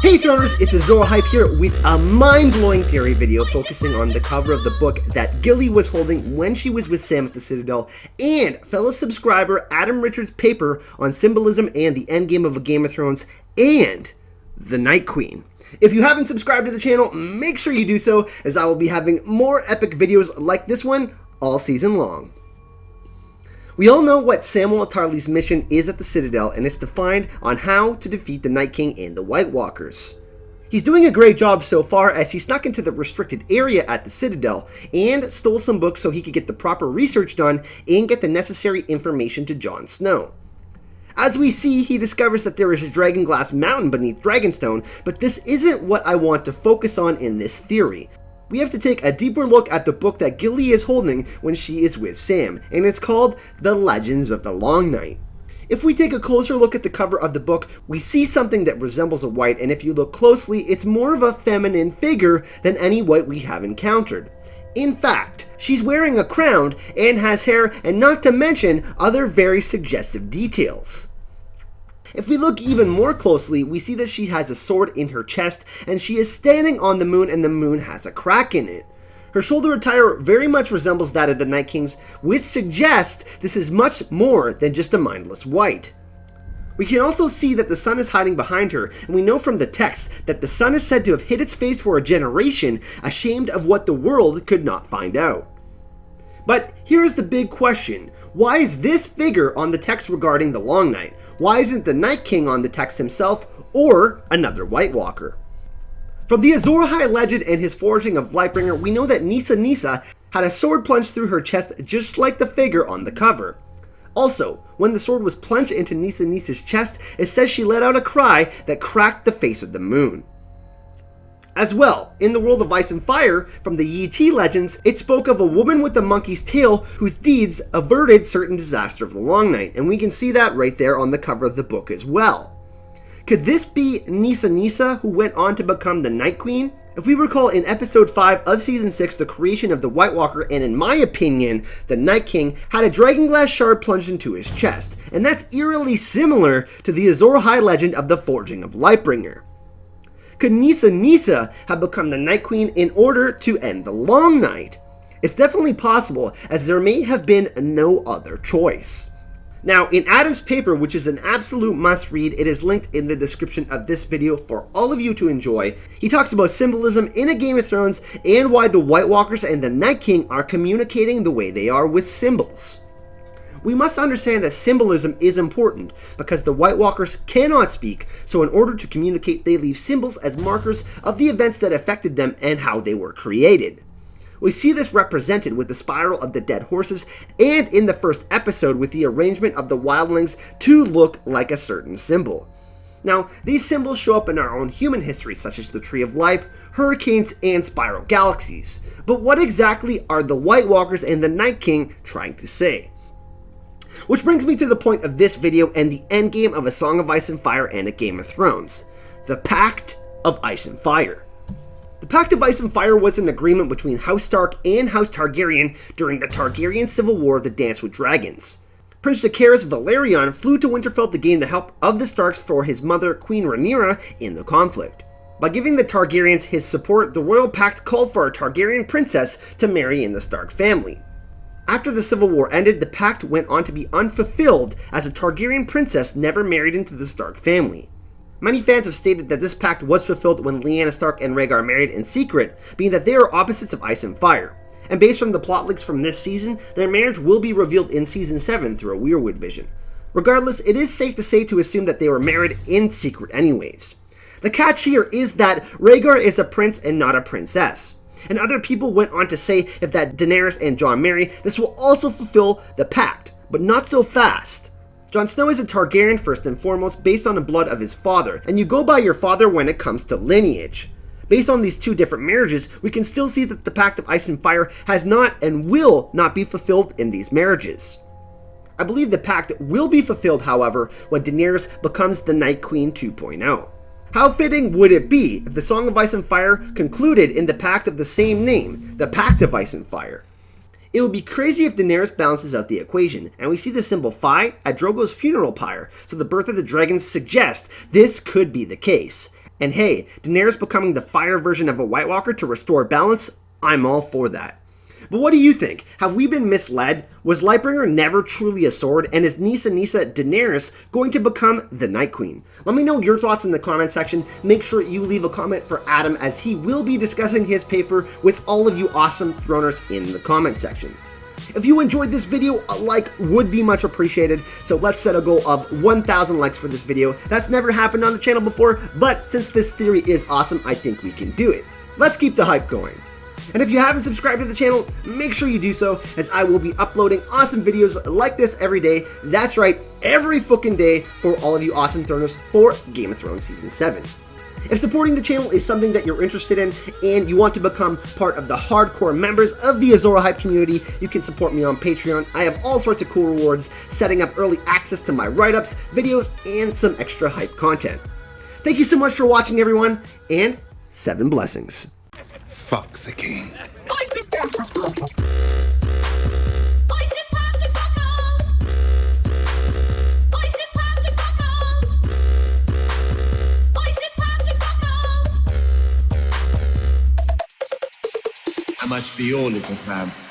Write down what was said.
Hey Throners, it's Azor Ahai here with a mind-blowing theory video focusing on the cover of the book that Gilly was holding when she was with Sam at the Citadel, and fellow subscriber Adam Richards' paper on symbolism and the endgame of a Game of Thrones, and the Night Queen. If you haven't subscribed to the channel, make sure you do so, as I will be having more epic videos like this one all season long. We all know what Samwell Tarly's mission is at the Citadel, and it's defined on how to defeat the Night King and the White Walkers. He's doing a great job so far, as he snuck into the restricted area at the Citadel and stole some books so he could get the proper research done and get the necessary information to Jon Snow. As we see, he discovers that there is a Dragonglass mountain beneath Dragonstone, but this isn't what I want to focus on in this theory. We have to take a deeper look at the book that Gilly is holding when she is with Sam, and it's called The Legends of the Long Night. If we take a closer look at the cover of the book, we see something that resembles a white, and if you look closely, it's more of a feminine figure than any white we have encountered. In fact, she's wearing a crown and has hair, and not to mention other very suggestive details. If we look even more closely, we see that she has a sword in her chest, and she is standing on the moon, and the moon has a crack in it. Her shoulder attire very much resembles that of the Night King's, which suggests this is much more than just a mindless white. We can also see that the sun is hiding behind her, and we know from the text that the sun is said to have hid its face for a generation, ashamed of what the world could not find out. But here's the big question. Why is this figure on the text regarding the Long Night? Why isn't the Night King on the text himself, or another White Walker? From the Azor Ahai legend and his forging of Lightbringer, we know that Nissa had a sword plunged through her chest just like the figure on the cover. Also, when the sword was plunged into Nissa's chest, it says she let out a cry that cracked the face of the moon. As well, in the world of Ice and Fire, from the Yi Ti legends, it spoke of a woman with a monkey's tail whose deeds averted certain disaster of the Long Night, and we can see that right there on the cover of the book as well. Could this be Nissa who went on to become the Night Queen? If we recall in episode 5 of season 6, the creation of the White Walker, and in my opinion, the Night King had a Dragonglass shard plunged into his chest, and that's eerily similar to the Azor Ahai legend of the forging of Lightbringer. Could Nissa have become the Night Queen in order to end the Long Night? It's definitely possible, as there may have been no other choice. Now, in Adam's paper, which is an absolute must-read, it is linked in the description of this video for all of you to enjoy. He talks about symbolism in a Game of Thrones and why the White Walkers and the Night King are communicating the way they are with symbols. We must understand that symbolism is important because the White Walkers cannot speak, so in order to communicate, they leave symbols as markers of the events that affected them and how they were created. We see this represented with the spiral of the dead horses, and in the first episode with the arrangement of the wildlings to look like a certain symbol. Now, these symbols show up in our own human history, such as the Tree of Life, hurricanes, and spiral galaxies. But what exactly are the White Walkers and the Night King trying to say? Which brings me to the point of this video and the endgame of A Song of Ice and Fire and A Game of Thrones. The Pact of Ice and Fire. The Pact of Ice and Fire was an agreement between House Stark and House Targaryen during the Targaryen Civil War of the Dance with Dragons. Prince Jacaerys Velaryon flew to Winterfell to gain the help of the Starks for his mother, Queen Rhaenyra, in the conflict. By giving the Targaryens his support, the Royal Pact called for a Targaryen princess to marry in the Stark family. After the Civil War ended, the pact went on to be unfulfilled, as a Targaryen princess never married into the Stark family. Many fans have stated that this pact was fulfilled when Lyanna Stark and Rhaegar married in secret, being that they are opposites of Ice and Fire. And based on the plot leaks from this season, their marriage will be revealed in season 7 through a Weirwood vision. Regardless, it is safe to assume that they were married in secret anyways. The catch here is that Rhaegar is a prince and not a princess. And other people went on to say if that Daenerys and Jon marry, this will also fulfill the pact, but not so fast. Jon Snow is a Targaryen first and foremost, based on the blood of his father, and you go by your father when it comes to lineage. Based on these two different marriages, we can still see that the Pact of Ice and Fire has not and will not be fulfilled in these marriages. I believe the pact will be fulfilled, however, when Daenerys becomes the Night Queen 2.0. How fitting would it be if the Song of Ice and Fire concluded in the pact of the same name, the Pact of Ice and Fire? It would be crazy if Daenerys balances out the equation, and we see the symbol Phi at Drogo's funeral pyre, so the birth of the dragons suggests this could be the case. And hey, Daenerys becoming the fire version of a White Walker to restore balance, I'm all for that. But what do you think? Have we been misled? Was Lightbringer never truly a sword? And is Nisa Daenerys going to become the Night Queen? Let me know your thoughts in the comment section. Make sure you leave a comment for Adam, as he will be discussing his paper with all of you awesome Throners in the comment section. If you enjoyed this video, a like would be much appreciated, so let's set a goal of 1,000 likes for this video. That's never happened on the channel before, but since this theory is awesome, I think we can do it. Let's keep the hype going. And if you haven't subscribed to the channel, make sure you do so, as I will be uploading awesome videos like this every day. That's right, every fucking day, for all of you awesome Throners for Game of Thrones Season 7. If supporting the channel is something that you're interested in and you want to become part of the hardcore members of the Azor Ahai community, you can support me on Patreon. I have all sorts of cool rewards, setting up early access to my write-ups, videos, and some extra hype content. Thank you so much for watching, everyone, and 7 blessings. Fuck the king. How much for your little fam?